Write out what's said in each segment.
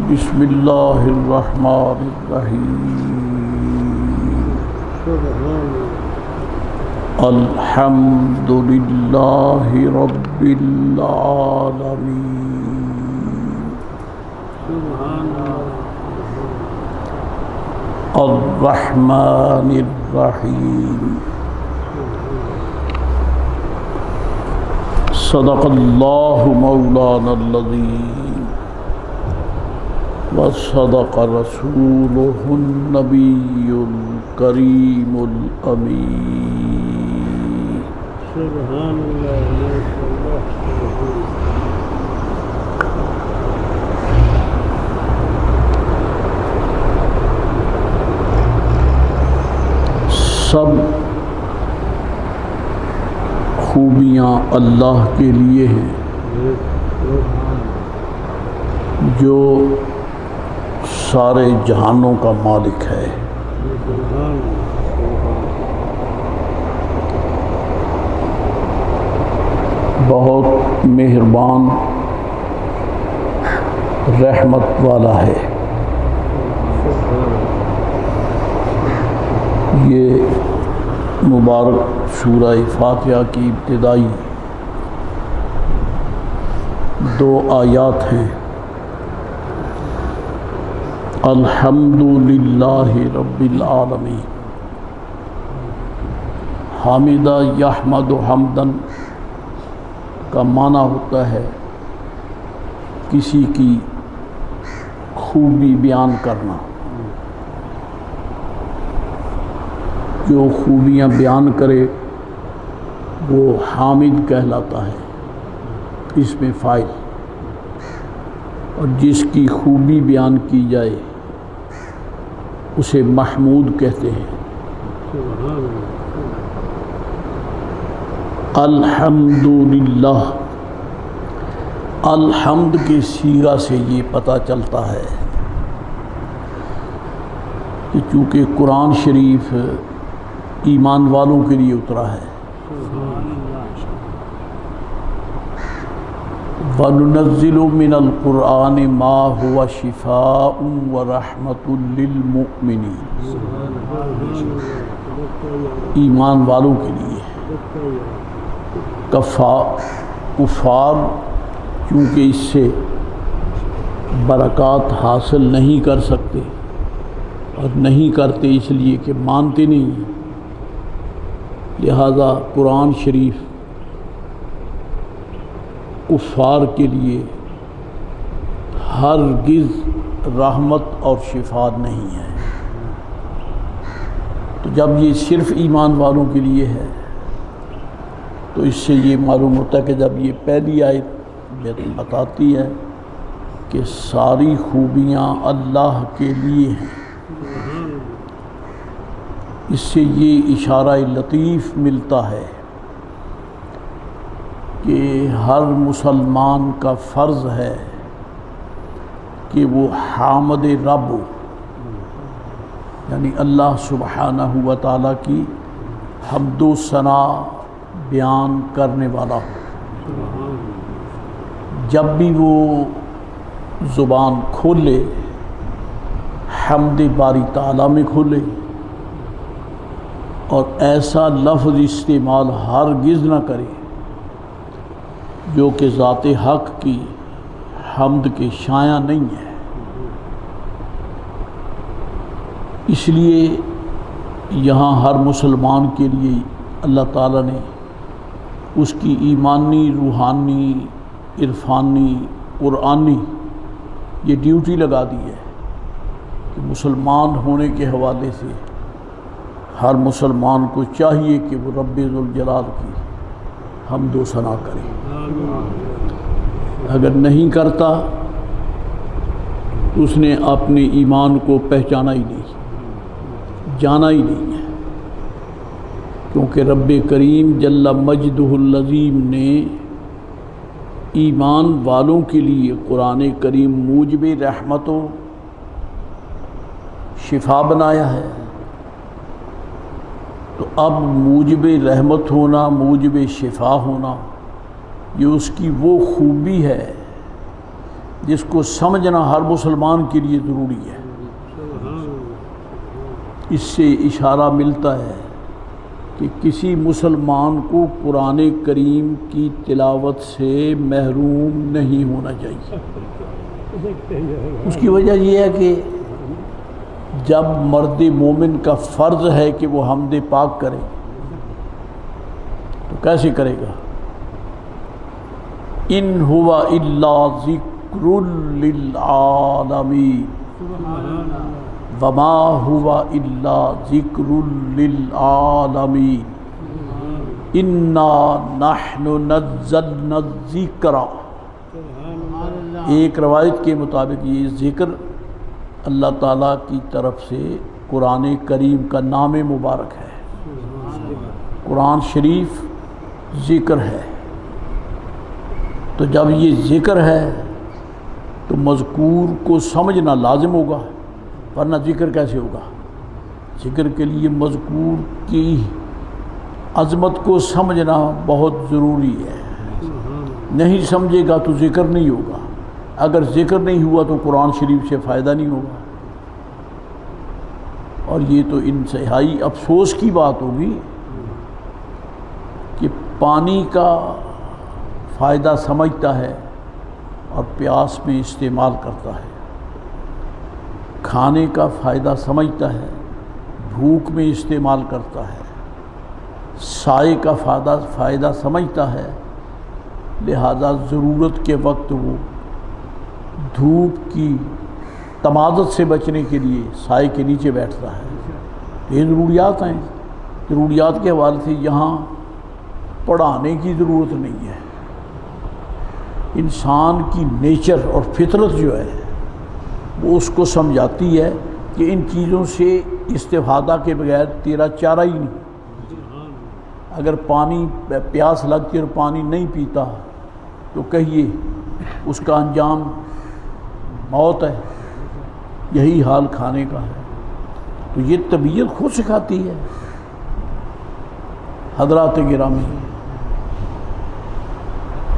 بسم اللہ الرحمن الرحیم الحمد للہ رب العالمین الرحمن الرحیم صدق اللہ مولانا العظیم وصدق رسولہ النبی الکریم الامین سبحان سب خوبیاں اللہ کے لیے ہیں جو سارے جہانوں کا مالک ہے۔ بہت مہربان رحمت والا ہے۔ یہ مبارک سورہ فاتحہ کی ابتدائی 2 آیات ہیں۔ الحمد للہ رب العالمین۔ حامدہ یحمد حمدن کا معنی ہوتا ہے کسی کی خوبی بیان کرنا۔ جو خوبیاں بیان کرے وہ حامد کہلاتا ہے، اس میں فاعل، اور جس کی خوبی بیان کی جائے اسے محمود کہتے ہیں۔ الحمد للہ، الحمد کے صیغہ سے یہ پتہ چلتا ہے کہ چونکہ قرآن شریف ایمان والوں کے لیے اترا ہے۔ وَنُنَزِّلُ مِنَ الْقُرْآنِ مَا هُوَ شِفَاءٌ وَرَحْمَةٌ لِّلْمُؤْمِنِينَ۔ ایمان والوں کے لیے۔ کفار چونکہ اس سے برکات حاصل نہیں کر سکتے اور نہیں کرتے اس لیے کہ مانتے نہیں، لہذا قرآن شریف کفار کے لیے ہرگز رحمت اور شفا نہیں ہے۔ تو جب یہ صرف ایمان والوں کے لیے ہے تو اس سے یہ معلوم ہوتا ہے کہ جب یہ پہلی آیت بتاتی ہے کہ ساری خوبیاں اللہ کے لیے ہیں، اس سے یہ اشارہ لطیف ملتا ہے کہ ہر مسلمان کا فرض ہے کہ وہ حامد رب ہو، یعنی اللہ سبحانہ و تعالیٰ کی حمد و ثنا بیان کرنے والا ہو۔ جب بھی وہ زبان کھولے حمد باری تعالیٰ میں کھولے، اور ایسا لفظ استعمال ہرگز نہ کرے جو کہ ذات حق کی حمد کے شایع نہیں ہے۔ اس لیے یہاں ہر مسلمان کے لیے اللہ تعالیٰ نے اس کی ایمانی، روحانی، عرفانی، قرآنی یہ ڈیوٹی لگا دی ہے کہ مسلمان ہونے کے حوالے سے ہر مسلمان کو چاہیے کہ وہ رب ذوالجلال کی حمد و ثنا کرے۔ اگر نہیں کرتا تو اس نے اپنے ایمان کو پہچانا ہی نہیں، جانا ہی نہیں ہے، کیونکہ رب کریم جل مجدہ العظیم نے ایمان والوں کے لیے قرآن کریم موجب رحمت و شفا بنایا ہے۔ تو اب موجب رحمت ہونا، موجب شفا ہونا، یہ اس کی وہ خوبی ہے جس کو سمجھنا ہر مسلمان کے لیے ضروری ہے۔ اس سے اشارہ ملتا ہے کہ کسی مسلمان کو قرآن کریم کی تلاوت سے محروم نہیں ہونا چاہیے۔ اس کی وجہ یہ ہے کہ جب مرد مومن کا فرض ہے کہ وہ حمد پاک کرے تو کیسے کرے گا؟ ان ہوا الا ذکر للعالمین وما ہوا الا ذکر للعالمین انا نحن نزلنا الذکر۔ ایک روایت کے مطابق یہ ذکر اللہ تعالیٰ کی طرف سے قرآن کریم کا نام مبارک ہے۔ قرآن شریف ذکر ہے، تو جب یہ ذکر ہے تو مذکور کو سمجھنا لازم ہوگا، ورنہ ذکر کیسے ہوگا؟ ذکر کے لیے مذکور کی عظمت کو سمجھنا بہت ضروری ہے۔ نہیں سمجھے گا تو ذکر نہیں ہوگا، اگر ذکر نہیں ہوا تو قرآن شریف سے فائدہ نہیں ہوگا۔ اور یہ تو انتہائی افسوس کی بات ہوگی کہ پانی کا فائدہ سمجھتا ہے اور پیاس میں استعمال کرتا ہے، کھانے کا فائدہ سمجھتا ہے، بھوک میں استعمال کرتا ہے، سائے کا فائدہ سمجھتا ہے، لہذا ضرورت کے وقت وہ دھوپ کی تمازت سے بچنے کے لیے سائے کے نیچے بیٹھتا ہے۔ یہ ضروریات ہیں، ضروریات کے حوالے سے یہاں پڑھانے کی ضرورت نہیں ہے۔ انسان کی نیچر اور فطرت جو ہے وہ اس کو سمجھاتی ہے کہ ان چیزوں سے استفادہ کے بغیر تیرا چارہ ہی نہیں۔ اگر پانی پیاس لگتی اور پانی نہیں پیتا تو کہیے اس کا انجام موت ہے۔ یہی حال کھانے کا ہے، تو یہ طبیعت خود سکھاتی ہے۔ حضرات گرامی،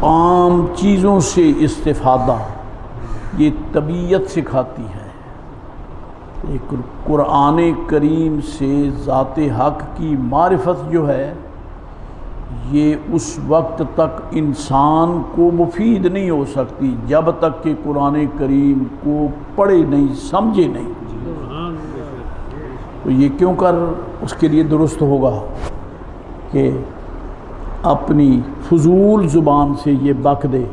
عام چیزوں سے استفادہ یہ طبیعت سکھاتی ہے، لیکن قرآن کریم سے ذات حق کی معرفت جو ہے یہ اس وقت تک انسان کو مفید نہیں ہو سکتی جب تک کہ قرآن کریم کو پڑھے نہیں، سمجھے نہیں۔ تو یہ کیوں کر اس کے لیے درست ہوگا کہ اپنی فضول زبان سے یہ بک دے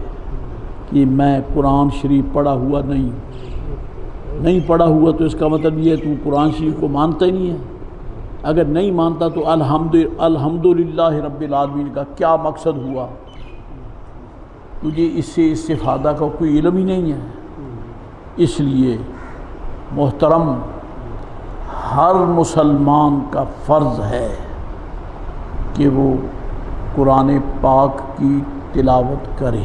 کہ میں قرآن شریف پڑھا ہوا نہیں پڑھا ہوا، تو اس کا مطلب یہ ہے تو قرآن شریف کو مانتا ہی نہیں ہے۔ اگر نہیں مانتا تو الحمدللہ رب العالمین کا کیا مقصد ہوا؟ تجھے اس سے استفادہ کا کوئی علم ہی نہیں ہے۔ اس لیے محترم، ہر مسلمان کا فرض ہے کہ وہ قرآن پاک کی تلاوت کرے،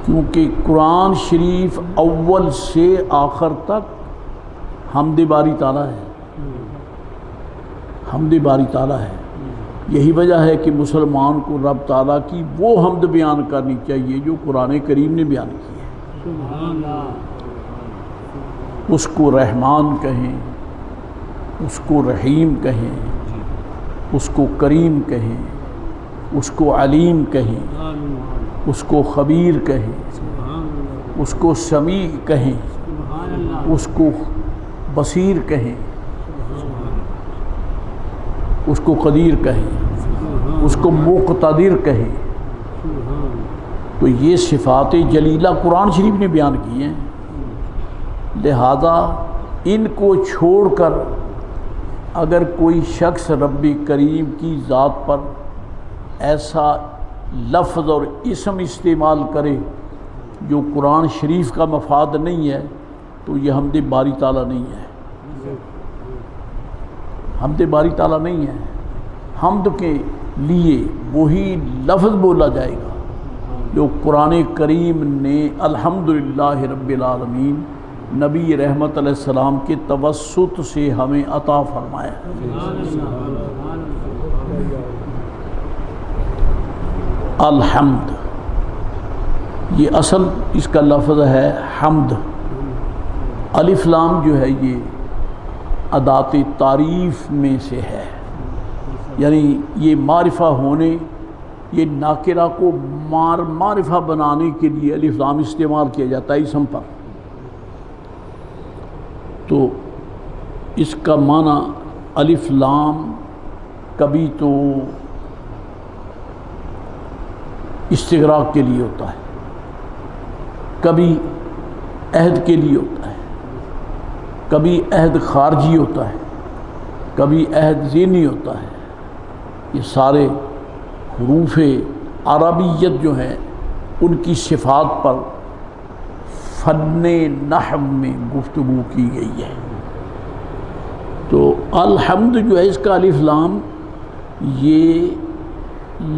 کیونکہ قرآن شریف اول سے آخر تک حمد باری تعالیٰ ہے، حمد باری تعالیٰ ہے۔ یہی وجہ ہے کہ مسلمان کو رب تعالیٰ کی وہ حمد بیان کرنی چاہیے جو قرآن کریم نے بیان کی ہے۔ اس کو رحمان کہیں، اس کو رحیم کہیں، اس کو کریم کہیں، اس کو علیم کہیں، اس کو خبیر کہیں، اس کو سمیع کہیں، اس کو بصیر کہیں، اس کو قدیر کہیں، اس کو مقتدر کہیں۔ تو یہ صفات جلیلہ قرآن شریف نے بیان کی ہیں، لہذا ان کو چھوڑ کر اگر کوئی شخص رب کریم کی ذات پر ایسا لفظ اور اسم استعمال کرے جو قرآن شریف کا مفاد نہیں ہے تو یہ حمد باری تعالیٰ نہیں ہے، حمد باری تعالیٰ نہیں ہے۔ حمد کے لیے وہی لفظ بولا جائے گا جو قرآن کریم نے الحمدللہ رب العالمین نبی رحمت علیہ السلام کے توسط سے ہمیں عطا فرمایا۔ الحمد یہ اصل اس کا لفظ ہے حمد. الف لام جو ہے یہ ادات تعریف میں سے ہے، یعنی یہ معرفہ ہونے، یہ ناکرہ کو معرفہ بنانے کے لیے الف لام استعمال کیا جاتا ہے اسم پر. تو اس کا معنی الف لام کبھی تو استغراق کے لیے ہوتا ہے، کبھی عہد کے لیے ہوتا ہے، کبھی عہد خارجی ہوتا ہے، کبھی عہد ذہنی ہوتا ہے. یہ سارے حروف عربیت جو ہیں ان کی صفات پر فن نحو میں گفتگو کی گئی ہے. تو الحمد جو ہے اس کا الف لام یہ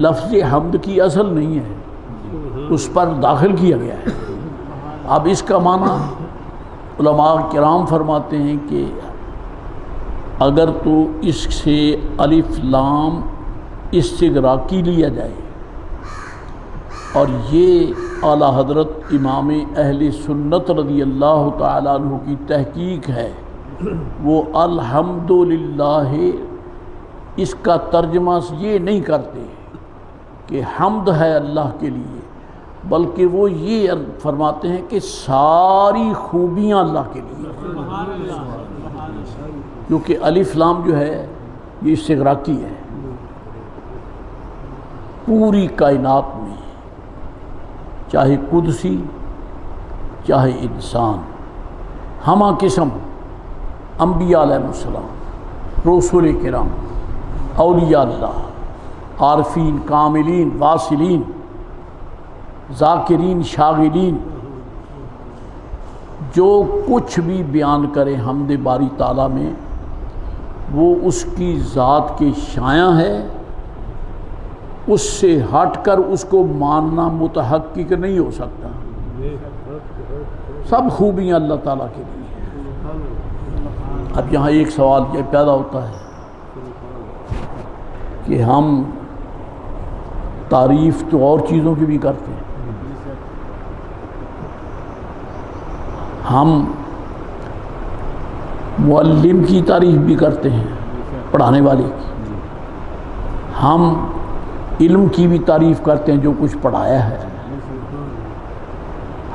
لفظ حمد کی اصل نہیں ہے، اس پر داخل کیا گیا ہے. اب اس کا معنی علماء کرام فرماتے ہیں کہ اگر تو اس سے الف لام استغراقی لیا جائے، اور یہ اعلیٰ حضرت امام اہل سنت رضی اللہ تعالیٰ عنہ کی تحقیق ہے، وہ الحمدللہ اس کا ترجمہ یہ نہیں کرتے کہ حمد ہے اللہ کے لیے، بلکہ وہ یہ فرماتے ہیں کہ ساری خوبیاں اللہ کے لیے، کیونکہ الف لام جو ہے یہ استغراقی ہے. پوری کائنات میں چاہے قدسی چاہے انسان، ہمہ قسم انبیاء علیہ السلام، رسول کرام، اولیاء اللہ، عارفین، کاملین، واصلین، ذاکرین، شاغلین، جو کچھ بھی بیان کرے حمد باری تعالیٰ میں وہ اس کی ذات کے شایع ہے. اس سے ہٹ کر اس کو ماننا متحقق نہیں ہو سکتا. سب خوبیاں اللہ تعالیٰ کے لیے ہیں. اب یہاں ایک سوال یہ پیدا ہوتا ہے کہ ہم تعریف تو اور چیزوں کی بھی کرتے ہیں، ہم معلم کی تعریف بھی کرتے ہیں، پڑھانے والے کی، ہم علم کی بھی تعریف کرتے ہیں جو کچھ پڑھایا ہے،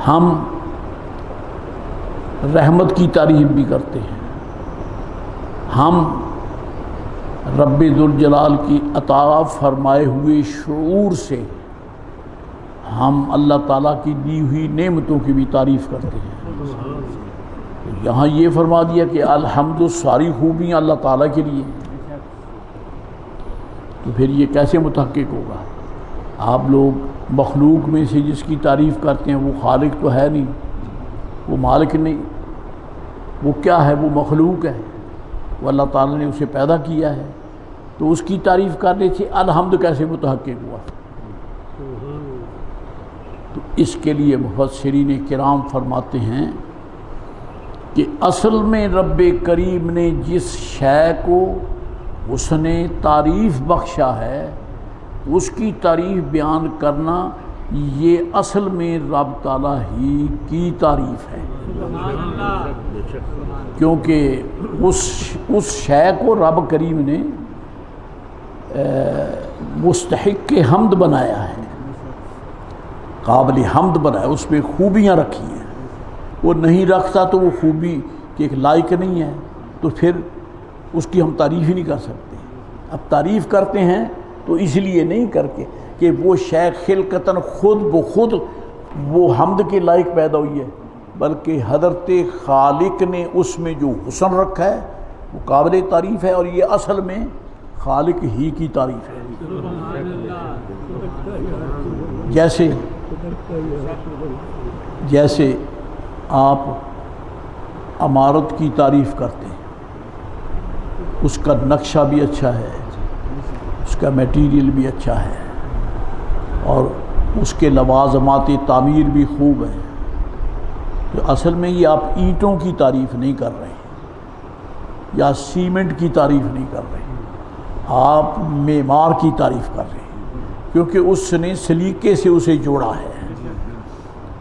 ہم رحمت کی تعریف بھی کرتے ہیں، ہم رب ذوالجلال کی عطا فرمائے ہوئے شعور سے ہم اللہ تعالیٰ کی دی ہوئی نعمتوں کی بھی تعریف کرتے ہیں. یہاں یہ فرما دیا کہ الحمد ساری خوبیاں اللہ تعالیٰ کے لیے، تو پھر یہ کیسے متحقق ہوگا؟ آپ لوگ مخلوق میں سے جس کی تعریف کرتے ہیں وہ خالق تو ہے نہیں، وہ مالک نہیں، وہ کیا ہے؟ وہ مخلوق ہے، وہ اللہ تعالیٰ نے اسے پیدا کیا ہے، تو اس کی تعریف کرنے سے الحمد کیسے متحقق ہوا؟ تو اس کے لیے مفسرین کرام فرماتے ہیں کہ اصل میں رب کریم نے جس شے کو حسن تعریف بخشا ہے اس کی تعریف بیان کرنا یہ اصل میں رب تعالیٰ ہی کی تعریف ہے، کیونکہ اس شے کو رب کریم نے مستحق حمد بنایا ہے، قابل حمد بنایا، اس میں خوبیاں رکھی ہیں. وہ نہیں رکھتا تو وہ خوبی کے ایک لائق نہیں ہے، تو پھر اس کی ہم تعریف ہی نہیں کر سکتے. اب تعریف کرتے ہیں تو اس لیے نہیں کر کے کہ وہ شے خلقتاً خود بخود وہ حمد کے لائق پیدا ہوئی ہے، بلکہ حضرت خالق نے اس میں جو حسن رکھا ہے وہ قابل تعریف ہے، اور یہ اصل میں خالق ہی کی تعریف ہے. جیسے آپ عمارت کی تعریف کرتے ہیں، اس کا نقشہ بھی اچھا ہے، اس کا میٹیریل بھی اچھا ہے، اور اس کے لوازمات تعمیر بھی خوب ہیں، تو اصل میں یہ آپ اینٹوں کی تعریف نہیں کر رہے ہیں یا سیمنٹ کی تعریف نہیں کر رہے ہیں، آپ معمار کی تعریف کر رہے ہیں، کیونکہ اس نے سلیقے سے اسے جوڑا ہے.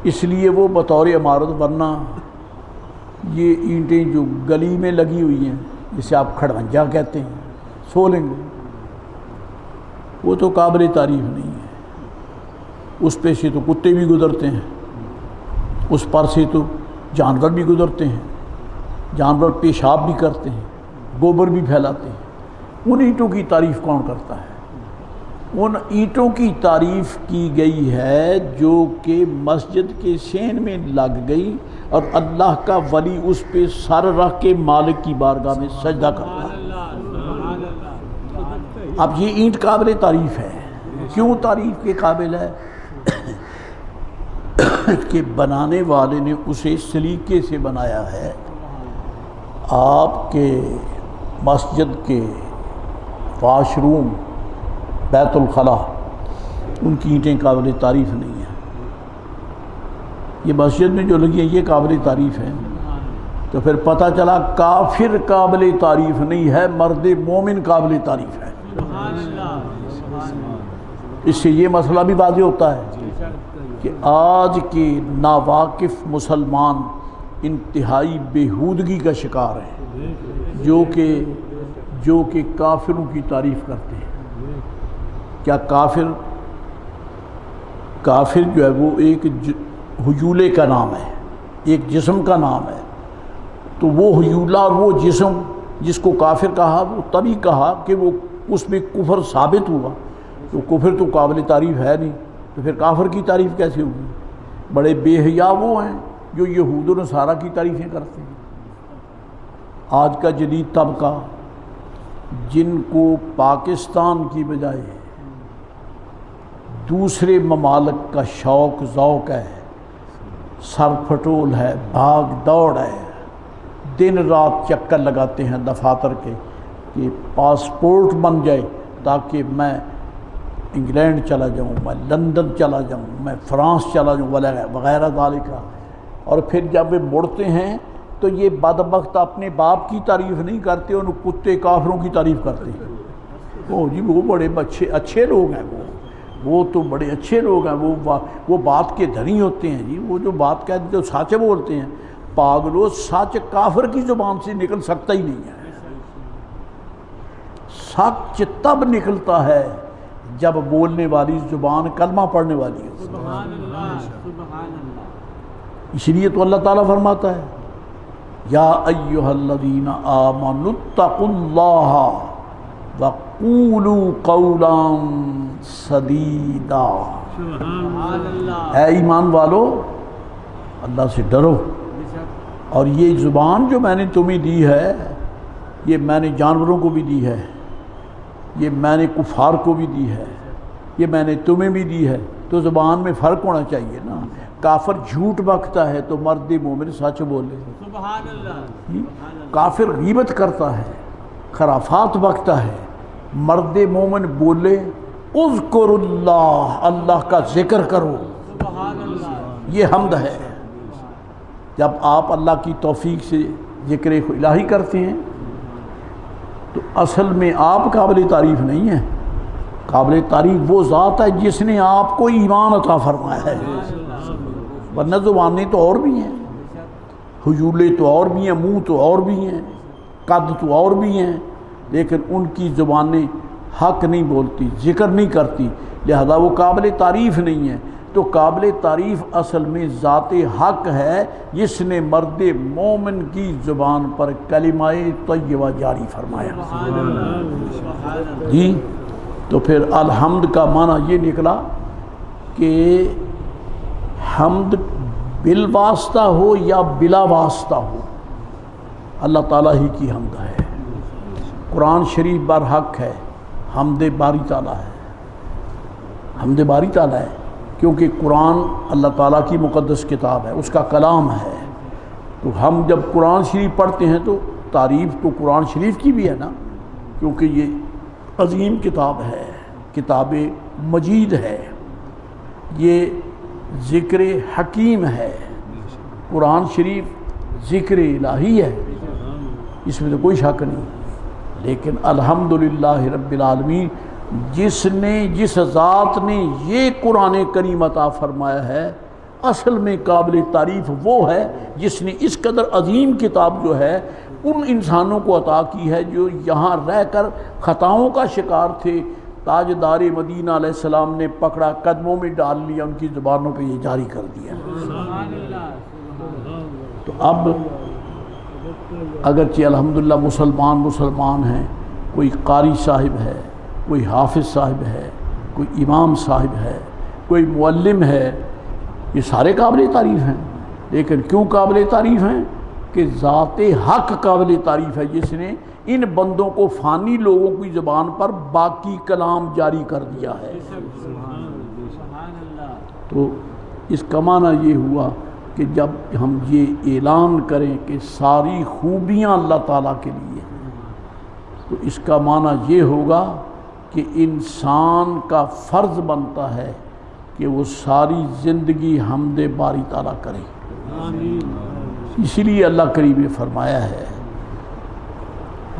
اس لیے وہ بطور عمارت، ورنہ یہ اینٹیں جو گلی میں لگی ہوئی ہیں جسے آپ کھڑونجا کہتے ہیں، سولنگ، وہ تو قابل تعریف نہیں ہے۔ اس پہ سے تو کتے بھی گزرتے ہیں، اس پر سے تو جانور بھی گزرتے ہیں، جانور پیشاب بھی کرتے ہیں، گوبر بھی پھیلاتے ہیں۔ ان اینٹوں کی تعریف کون کرتا ہے؟ ان اینٹوں کی تعریف کی گئی ہے جو کہ مسجد کے سین میں لگ گئی اور اللہ کا ولی اس پہ سر رکھ کے مالک کی بارگاہ میں سجدہ کرتا ہے۔ اب یہ اینٹ قابل تعریف ہے۔ کیوں تعریف کے قابل ہے؟ کہ بنانے والے نے اسے سلیقے سے بنایا ہے۔ آپ کے مسجد کے واش روم، بیت الخلا، ان کی اینٹیں قابل تعریف نہیں ہیں۔ یہ مسجد میں جو لگی ہیں یہ قابل تعریف ہے۔ تو پھر پتہ چلا کافر قابل تعریف نہیں ہے، مرد مومن قابل تعریف ہے۔ اس سے یہ مسئلہ بھی واضح ہوتا ہے کہ آج کے ناواقف مسلمان انتہائی بےہودگی کا شکار ہیں، جو کہ کافروں کی تعریف کرتے ہیں۔ کیا کافر جو ہے وہ ایک حجولے کا نام ہے، ایک جسم کا نام ہے۔ تو وہ حجولہ اور وہ جسم جس کو کافر کہا، وہ تبھی کہا کہ وہ اس میں کفر ثابت ہوا۔ تو کفر تو قابل تعریف ہے نہیں، تو پھر کافر کی تعریف کیسے ہوگی؟ بڑے بے حیا وہ ہیں جو یہود و نصارہ کی تعریفیں کرتے ہیں۔ آج کا جدید طبقہ جن کو پاکستان کی بجائے دوسرے ممالک کا شوق ذوق ہے، سر پھٹول ہے، بھاگ دوڑ ہے، دن رات چکر لگاتے ہیں دفاتر کے کہ پاسپورٹ بن جائے تاکہ میں انگلینڈ چلا جاؤں، میں لندن چلا جاؤں، میں فرانس چلا جاؤں وغیرہ ذالک۔ اور پھر جب وہ مڑتے ہیں تو یہ بدبخت اپنے باپ کی تعریف نہیں کرتے، ان کتے کافروں کی تعریف کرتے ہیں۔ او جی وہ بڑے اچھے لوگ ہیں، وہ تو بڑے اچھے لوگ ہیں، وہ بات کے دھنی ہوتے ہیں جی، وہ جو بات کہتے ہیں جو سچ بولتے ہیں۔ پاگلو، سچ کافر کی زبان سے نکل سکتا ہی نہیں ہے۔ سچ تب نکلتا ہے جب بولنے والی زبان کلمہ پڑھنے والی ہے۔ سبحان اللہ، سبحان اللہ۔ اس لیے تو اللہ تعالیٰ فرماتا ہے یا ایھا الذین آمنوا اتقوا اللہ وقولوا قولا سدیدا۔ اے ایمان والو، اللہ سے ڈرو، اور یہ زبان جو میں نے تمہیں دی ہے، یہ میں نے جانوروں کو بھی دی ہے، یہ میں نے کفار کو بھی دی ہے، یہ میں نے تمہیں بھی دی ہے۔ تو زبان میں فرق ہونا چاہیے نا۔ کافر جھوٹ بکتا ہے تو مرد مومن سچ بولے۔ سبحان اللہ۔ کافر غیبت کرتا ہے، خرافات بکتا ہے، مرد مومن بولے اذکر اللہ، اللہ کا ذکر کرو۔ سبحان اللہ۔ یہ حمد ہے۔ جب آپ اللہ کی توفیق سے ذکر الہی کرتے ہیں تو اصل میں آپ قابل تعریف نہیں ہیں۔ قابل تعریف وہ ذات ہے جس نے آپ کو ایمان عطا فرمایا ہے، ورنہ زبانیں تو اور بھی ہیں، حجولے تو اور بھی ہیں، منہ تو اور بھی ہیں، قد تو اور بھی ہیں، لیکن ان کی زبانیں حق نہیں بولتی، ذکر نہیں کرتی، لہذا وہ قابل تعریف نہیں ہے۔ تو قابل تعریف اصل میں ذات حق ہے جس نے مرد مومن کی زبان پر کلمہ طیبہ جاری فرمایا۔ جی تو پھر الحمد کا معنی یہ نکلا کہ حمد بالواسطہ ہو یا بلا واسطہ ہو، اللہ تعالیٰ ہی کی حمد ہے۔ قرآن شریف برحق ہے، حمد باری تعالیٰ ہے، حمد باری تعالیٰ ہے، کیونکہ قرآن اللہ تعالیٰ کی مقدس کتاب ہے، اس کا کلام ہے۔ تو ہم جب قرآن شریف پڑھتے ہیں تو تعریف تو قرآن شریف کی بھی ہے نا، کیونکہ یہ عظیم کتاب ہے، کتاب مجید ہے، یہ ذکر حکیم ہے۔ قرآن شریف ذکر الہی ہے، اس میں تو کوئی شک نہیں۔ لیکن الحمدللہ رب العالمین، جس ذات نے یہ قرآن کریم عطا فرمایا ہے، اصل میں قابل تعریف وہ ہے جس نے اس قدر عظیم کتاب جو ہے ان انسانوں کو عطا کی ہے جو یہاں رہ کر خطاؤں کا شکار تھے. تاجدار مدینہ علیہ السلام نے پکڑا، قدموں میں ڈال لیا، ان کی زبانوں پہ یہ جاری کر دیا. تو اب اگرچہ الحمدللہ مسلمان ہیں، کوئی قاری صاحب ہے، کوئی حافظ صاحب ہے، کوئی امام صاحب ہے، کوئی معلم ہے، یہ سارے قابل تعریف ہیں. لیکن کیوں قابل تعریف ہیں؟ کہ ذات حق قابل تعریف ہے جس نے ان بندوں کو فانی لوگوں کی زبان پر باقی کلام جاری کر دیا ہے. تو اس کا معنی یہ ہوا کہ جب ہم یہ اعلان کریں کہ ساری خوبیاں اللہ تعالیٰ کے لیے ہیں، تو اس کا معنی یہ ہوگا کہ انسان کا فرض بنتا ہے کہ وہ ساری زندگی حمد باری تعالیٰ کرے. اسی لیے اللہ کریم نے فرمایا ہے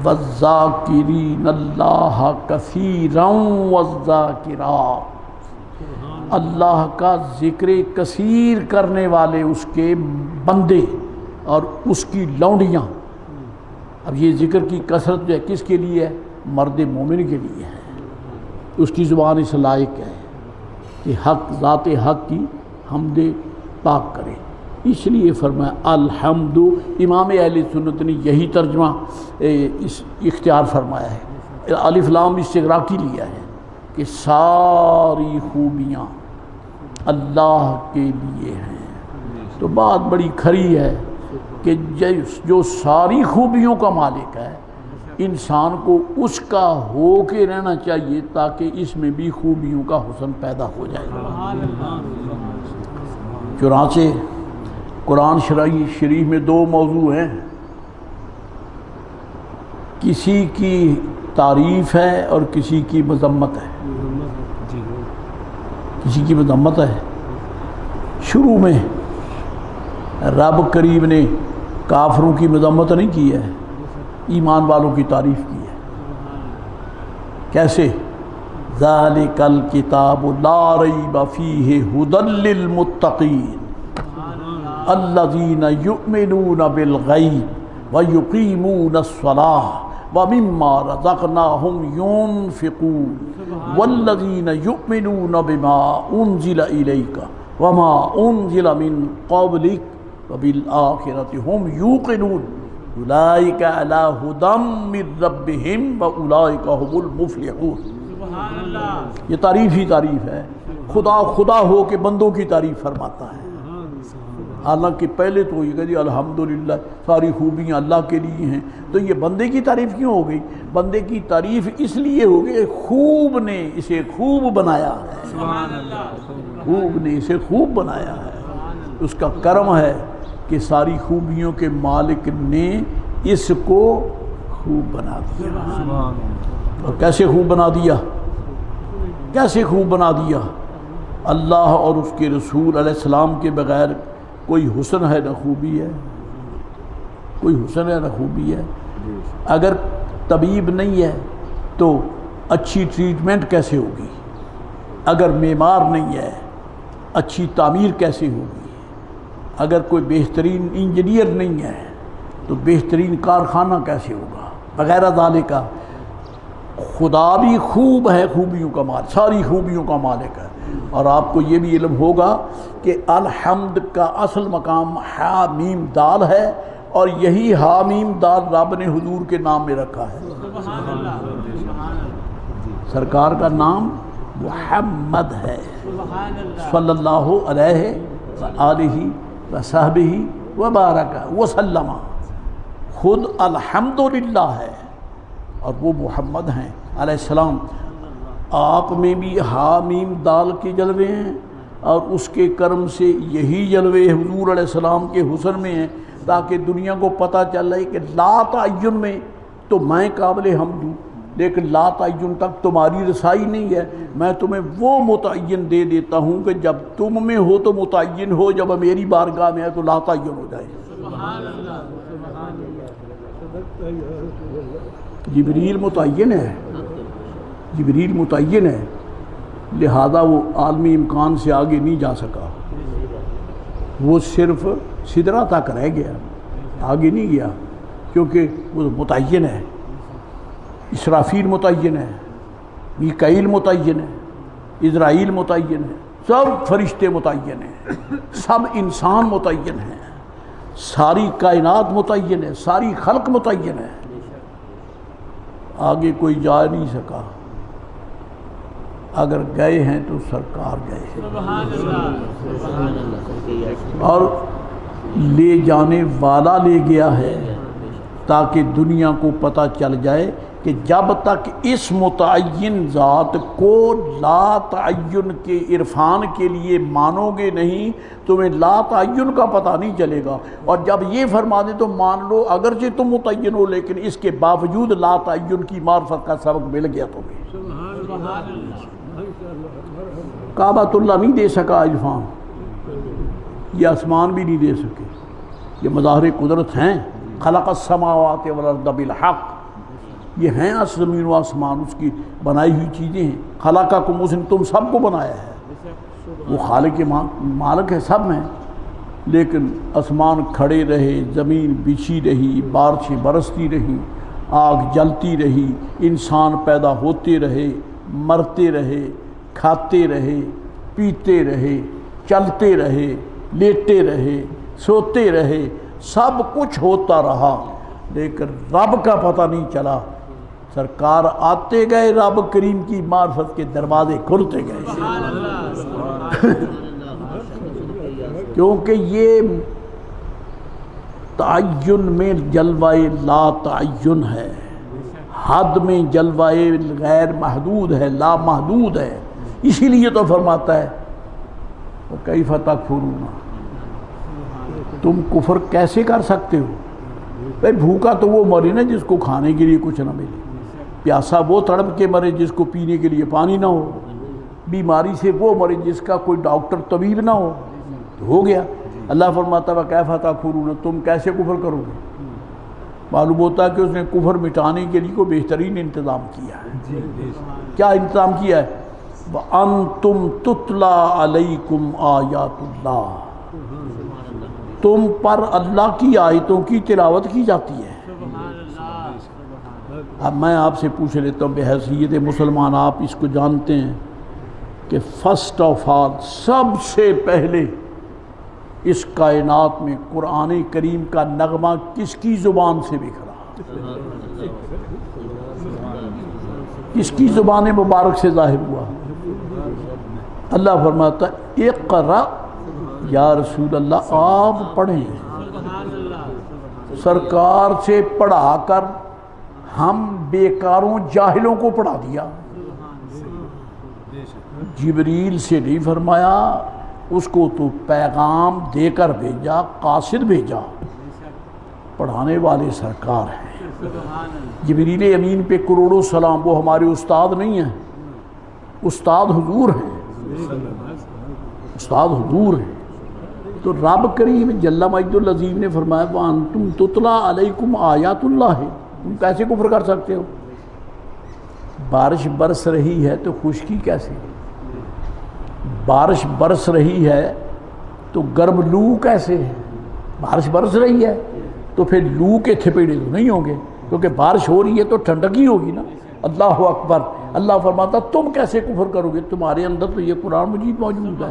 وَالذَّاكِرِينَ اللَّهَ كَثِيرًا وَالذَّاكِرَاتِ، اللہ کا ذکر کثیر کرنے والے اس کے بندے اور اس کی لونڈیاں. اب یہ ذکر کی کثرت جو ہے کس کے لیے ہے؟ مرد مومن کے لیے ہے. اس کی زبان اس لائق ہے کہ حق ذات حق کی حمد پاک کرے. اس لیے فرمایا الحمد. امام اہل سنت نے یہی ترجمہ اختیار فرمایا ہے، الف لام استغراقی لیا ہے کہ ساری خوبیاں اللہ کے لیے ہیں. تو بات بڑی کھری ہے کہ جو ساری خوبیوں کا مالک ہے، انسان کو اس کا ہو کے رہنا چاہیے تاکہ اس میں بھی خوبیوں کا حسن پیدا ہو جائے. چنانچہ قرآن شریف میں دو موضوع ہیں، کسی کی تعریف ہے اور کسی کی مذمت ہے. کسی کی مذمت ہے. شروع میں رب کریم نے کافروں کی مذمت نہیں کی ہے، ایمان والوں کی تعریف کی ہے. کیسے؟ ذالک الکتاب لا ریب فیہ ھدی للمتقین الذین یؤمنون بالغیب ویقیمون الصلاۃ ومما رزقناہم ينفقون والذین یؤمنون بما انزل الیک وما انزل من قبلک وبالآخرۃ ھم یوقنون اولئک علی ھدی من ربہم واولئک ھم المفلحون. یہ تعریف ہی تعریف ہے. خدا ہو کے بندوں کی تعریف فرماتا ہے. حالانکہ پہلے تو یہ کہہ الحمدللہ ساری خوبیاں اللہ کے لیے ہیں، تو یہ بندے کی تعریف کیوں ہو گئی؟ بندے کی تعریف اس لیے ہو گئی خوب نے اسے خوب بنایا ہے. خوب نے اسے خوب بنایا ہے. اس کا کرم ہے کہ ساری خوبیوں کے مالک نے اس کو خوب بنا دیا. اور کیسے خوب بنا دیا؟ کیسے خوب بنا دیا؟ اللہ اور اس کے رسول علیہ السلام کے بغیر کوئی حسن ہے نہ خوبی ہے. کوئی حسن ہے نہ خوبی ہے. اگر طبیب نہیں ہے تو اچھی ٹریٹمنٹ کیسے ہوگی؟ اگر معمار نہیں ہے اچھی تعمیر کیسے ہوگی؟ اگر کوئی بہترین انجینئر نہیں ہے تو بہترین کارخانہ کیسے ہوگا؟ وغیرہ ذالک. خدا بھی خوب ہے، خوبیوں کا مالک، ساری خوبیوں کا مالک ہے. اور آپ کو یہ بھی علم ہوگا کہ الحمد کا اصل مقام ہا میم دال ہے، اور یہی ہا میم دال رب نے حضور کے نام میں رکھا ہے. سرکار کا نام محمد ہے صلی اللہ علیہ وآلہ وصحبہ وبارک وسلم. خود الحمدللہ ہے اور وہ محمد ہیں علیہ السلام. آپ میں بھی حامیم دال کے جلوے ہیں، اور اس کے کرم سے یہی جلوے حضور علیہ السلام کے حسن میں ہیں، تاکہ دنیا کو پتہ چل رہا ہے کہ لا تعین میں تو میں قابل حمد ہوں، لیکن لا تعین تک تمہاری رسائی نہیں ہے. میں تمہیں وہ متعین دے دیتا ہوں کہ جب تم میں ہو تو متعین ہو، جب میری بارگاہ میں ہے تو لا تعین ہو جائے. جبریل متعین ہے، جبریل متعین ہے، لہذا وہ عالمی امکان سے آگے نہیں جا سکا. وہ صرف سدرہ تک رہ گیا، آگے نہیں گیا، کیونکہ وہ متعین ہے، اسرافیل متعین ہے، میکائیل متعین ہے، اسرائیل متعین ہے، سب فرشتے متعین ہیں، سب انسان متعین ہیں، ساری کائنات متعین ہے، ساری خلق متعین ہے، آگے کوئی جا نہیں سکا، اگر گئے ہیں تو سرکار گئے ہیں، اور لے جانے والا لے گیا ہے، تاکہ دنیا کو پتہ چل جائے کہ جب تک اس متعین ذات کو لا تعین کے عرفان کے لیے مانو گے نہیں، تمہیں لا تعین کا پتہ نہیں چلے گا، اور جب یہ فرما دیں تو مان لو اگرچہ تم متعین ہو، لیکن اس کے باوجود لا تعین کی معرفت کا سبق مل گیا تمہیں۔ کعبۃ اللہ نہیں دے سکا عرفان، یہ آسمان بھی نہیں دے سکے، یہ مظاہر قدرت ہیں، خلق السماوات والارض بالحق، یہ ہیں زمین و آسمان اس کی بنائی ہوئی چیزیں ہیں، خلقکم، اس نے تم سب کو بنایا ہے، وہ خالق مالک ہے، سب ہیں، لیکن آسمان کھڑے رہے، زمین بچھی رہی، بارشیں برستی رہی، آگ جلتی رہی، انسان پیدا ہوتے رہے، مرتے رہے، کھاتے رہے، پیتے رہے، چلتے رہے، لیٹے رہے، سوتے رہے، سب کچھ ہوتا رہا، لیکن رب کا پتہ نہیں چلا۔ سرکار آتے گئے، رب کریم کی معرفت کے دروازے کھلتے گئے، کیونکہ یہ تعین میں جلوہ لا تعین ہے، حد میں جلوہ غیر محدود ہے، لا محدود ہے، اسی لیے تو فرماتا ہے وَكَيْفَ تَكْفُرُونَ، تم کفر کیسے کر سکتے ہو؟ بھائی بھوکا تو وہ مرے نا جس کو کھانے کے لیے کچھ نہ ملے، پیاسا وہ تڑپ کے مرے جس کو پینے کے لیے پانی نہ ہو، بیماری سے وہ مرے جس کا کوئی ڈاکٹر طبیب نہ ہو، تو ہو گیا۔ اللہ فرماتا ہے کیفَ تکفرون، تم کیسے کفر کرو گے؟ معلوم ہوتا ہے کہ اس نے کفر مٹانے کے لیے کوئی بہترین انتظام کیا ہے۔ کیا انتظام کیا ہے؟ وَأَنْتُمْ تُتْلَى عَلَيْكُمْ آیات اللہ، تم پر اللہ کی آیتوں کی تلاوت کی جاتی ہے۔ اب میں آپ سے پوچھ لیتا ہوں بحیثیت مسلمان، آپ اس کو جانتے ہیں کہ فرسٹ آف آل، سب سے پہلے اس کائنات میں قرآن کریم کا نغمہ کس کی زبان سے بکھرا، کس کی زبان مبارک سے ظاہر ہوا؟ اللہ فرماتا ہے اقرأ یا رسول اللہ، آپ پڑھیں، سرکار سے پڑھا کر ہم بیکاروں جاہلوں کو پڑھا دیا، جبریل سے نہیں فرمایا، اس کو تو پیغام دے کر بھیجا، قاصد بھیجا، پڑھانے والے سرکار ہیں۔ جبریل امین پہ کروڑوں سلام، وہ ہمارے استاد نہیں ہیں، استاد حضور ہیں، استاد حضور ہیں۔ تو رب کریم جل مجد العظیم نے فرمایا وَأَنْتُمْ تُتْلَى عَلَيْكُمْ آیات اللہ، تم کیسے کفر کر سکتے ہو؟ بارش برس رہی ہے تو خشکی کیسے؟ بارش برس رہی ہے تو گرم لو کیسے ہے؟ بارش برس رہی ہے تو پھر لو کے تھپیڑے تو نہیں ہوں گے، کیونکہ بارش ہو رہی ہے تو ٹھنڈک ہی ہوگی نا۔ اللہ اکبر۔ اللہ فرماتا تم کیسے کفر کرو گے؟ تمہارے اندر تو یہ قرآن مجید موجود ہے۔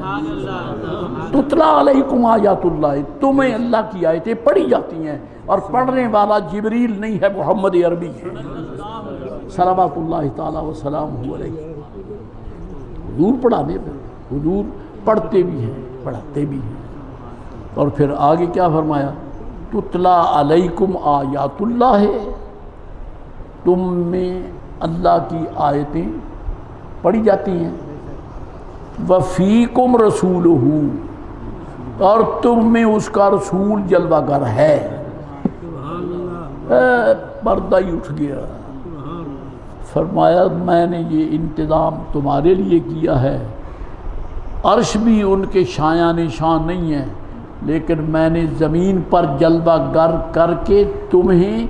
تتلا علیکم آیات اللہ، تمہیں اللہ کی آیتیں پڑھی جاتی ہیں، اور پڑھنے والا جبریل نہیں ہے، محمد عربی ہے، صلوات اللہ تعالیٰ وسلامہ علیہ۔ حضور پڑھانے پر، حضور پڑھتے بھی ہیں، پڑھاتے بھی ہیں۔ اور پھر آگے کیا فرمایا؟ تتلا علیکم آیات اللہ، تم میں اللہ کی آیتیں پڑھی جاتی ہیں، وفیکم رسولہ، اور تم میں اس کا رسول جلوہ گر ہے۔ پردہ ہی اٹھ گیا۔ فرمایا میں نے یہ انتظام تمہارے لیے کیا ہے، عرش بھی ان کے شایان نشان نہیں ہے، لیکن میں نے زمین پر جلوہ گر کر کے تمہیں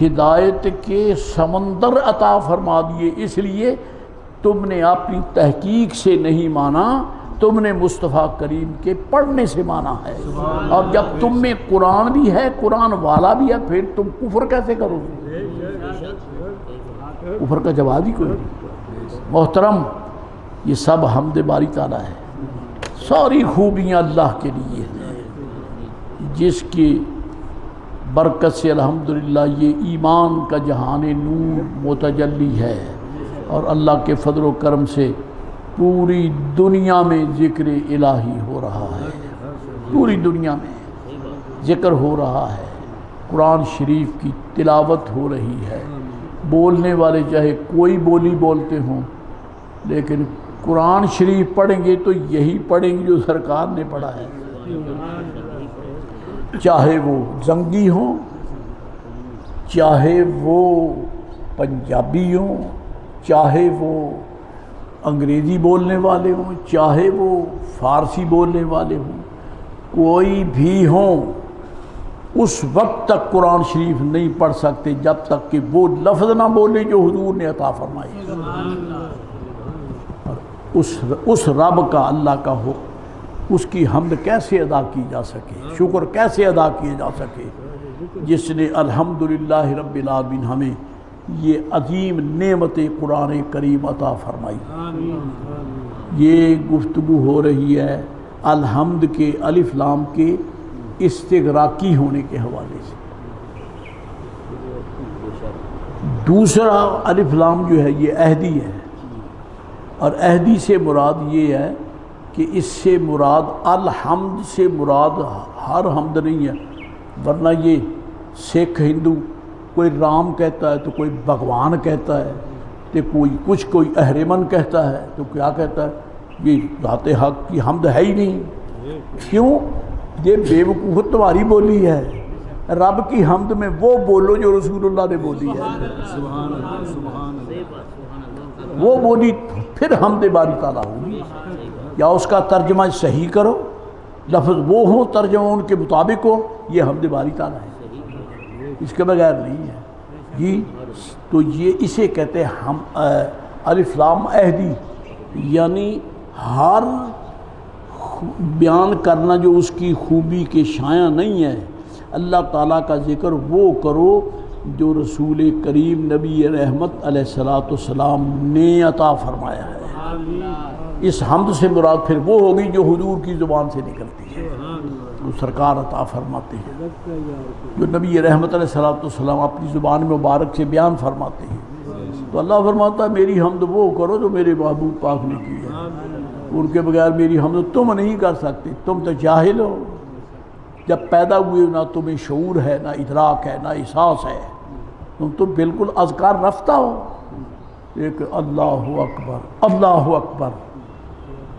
ہدایت کے سمندر عطا فرما دیے، اس لیے تم نے اپنی تحقیق سے نہیں مانا، تم نے مصطفیٰ کریم کے پڑھنے سے مانا ہے، اور جب تم میں قرآن بھی ہے، قرآن والا بھی ہے، پھر تم کفر کیسے کرو گے؟ کفر کا جواب ہی کوئی نہیں۔ محترم، یہ سب حمد باری تعالیٰ ہے، ساری خوبیاں اللہ کے لیے ہیں، جس کی برکت سے الحمدللہ یہ ایمان کا جہان نور متجلی ہے، اور اللہ کے فضل و کرم سے پوری دنیا میں ذکر الہی ہو رہا ہے، پوری دنیا میں ذکر ہو رہا ہے، قرآن شریف کی تلاوت ہو رہی ہے، بولنے والے چاہے کوئی بولی بولتے ہوں، لیکن قرآن شریف پڑھیں گے تو یہی پڑھیں گے جو سرکار نے پڑھا ہے، چاہے وہ زنگی ہوں، چاہے وہ پنجابی ہوں، چاہے وہ انگریزی بولنے والے ہوں، چاہے وہ فارسی بولنے والے ہوں، کوئی بھی ہوں، اس وقت تک قرآن شریف نہیں پڑھ سکتے جب تک کہ وہ لفظ نہ بولے جو حضور نے عطا فرمائے، اور اس رب کا، اللہ کا ہو، اس کی حمد کیسے ادا کی جا سکے، شکر کیسے ادا کیے جا سکے، جس نے الحمدللہ رب العالمین ہمیں یہ عظیم نعمت قرآن کریم عطا فرمائی۔ یہ گفتگو ہو رہی ہے الحمد کے الف لام کے استغراقی ہونے کے حوالے سے۔ دوسرا الف لام جو ہے یہ عہدی ہے، اور عہدی سے مراد یہ ہے کہ اس سے مراد الحمد سے مراد ہر حمد نہیں ہے، ورنہ یہ سکھ ہندو کوئی رام کہتا ہے تو کوئی بھگوان کہتا ہے، تو کوئی اہرمن کہتا ہے، تو کیا کہتا ہے؟ یہ ذات حق کی حمد ہے ہی نہیں۔ کیوں؟ یہ بے وقوف تمہاری بولی ہے، رب کی حمد میں وہ بولو جو رسول اللہ نے بولی ہے، وہ بولی پھر حمد باری تعالیٰ ہوگی، یا اس کا ترجمہ صحیح کرو، لفظ وہ ہو، ترجمہ ان کے مطابق ہو، یہ حمد باری تعالیٰ ہے، اس کے بغیر نہیں ہے جی۔ تو یہ اسے کہتے ہیں ہم الف لام عہدی، یعنی ہر بیان کرنا جو اس کی خوبی کے شایع نہیں ہے، اللہ تعالیٰ کا ذکر وہ کرو جو رسول کریم نبی رحمت علیہ الصلوۃ والسلام نے عطا فرمایا ہے۔ اس حمد سے مراد پھر وہ ہوگی جو حضور کی زبان سے نکلتی ہے، جو سرکار عطا فرماتے ہیں، جو نبی رحمت علیہ الصلوۃ والسلام اپنی زبان مبارک سے بیان فرماتے ہیں۔ تو اللہ فرماتا ہے میری حمد وہ کرو جو میرے محبوب پاک نے کی ہے، ان کے بغیر میری حمد تم نہیں کر سکتے، تم تو جاہل ہو، جب پیدا ہوئے نہ تمہیں شعور ہے، نہ ادراک ہے، نہ احساس ہے، تم تو بالکل اذکار رفتہ ہو۔ ایک اللہ اکبر، اللہ اکبر،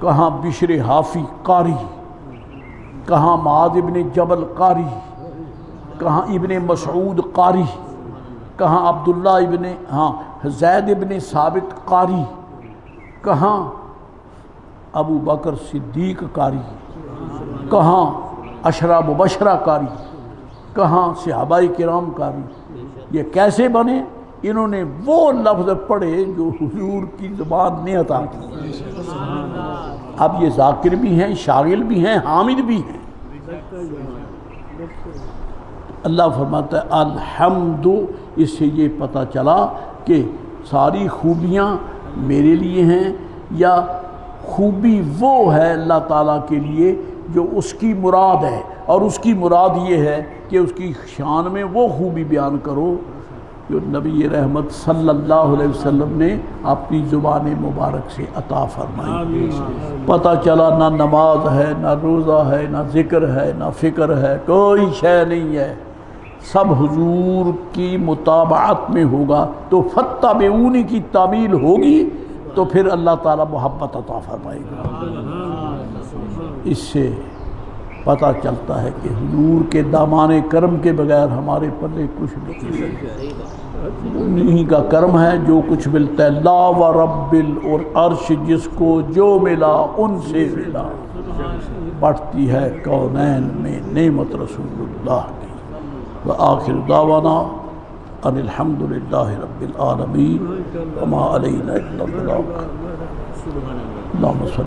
کہاں بشر حافی قاری، کہاں معاذ ابن جبل قاری، کہاں ابن مسعود قاری، کہاں عبداللہ زید ابن ثابت قاری، کہاں ابو بکر صدیق قاری، کہاں عشرہ مبشرہ قاری، کہاں صحابہ کرام قاری۔ یہ کیسے بنے؟ انہوں نے وہ لفظ پڑھے جو حضور کی زبان نے عطا کی۔ اب یہ ذاکر بھی ہیں، شاغل بھی ہیں، حامد بھی ہیں۔ اللہ فرماتا ہے الحمد، اس سے یہ پتہ چلا کہ ساری خوبیاں میرے لیے ہیں، یا خوبی وہ ہے اللہ تعالیٰ کے لیے جو اس کی مراد ہے، اور اس کی مراد یہ ہے کہ اس کی شان میں وہ خوبی بیان کرو جو نبی رحمت صلی اللہ علیہ وسلم نے اپنی زبان مبارک سے عطا فرمائی۔ پتہ چلا نہ نماز ہے، نہ روزہ ہے، نہ ذکر ہے، نہ فکر ہے، کوئی شے نہیں ہے، سب حضور کی متابعت میں ہوگا۔ تو فاتبعونی کی تعمیل ہوگی تو پھر اللہ تعالیٰ محبت عطا فرمائے گا۔ اس سے پتہ چلتا ہے کہ حضور کے دامان کرم کے بغیر ہمارے پلے کچھ نہیں، انہی کا کرم ہے جو کچھ ملتا ہے۔ لا و رب العرش، جس کو جو ملا ان سے ملا، بڑھتی ہے کونین میں نعمت رسول اللہ کی۔ وآخر دعوانا ان الحمد للہ رب العالمین وما علینا الا البلاغ۔ اللہم صل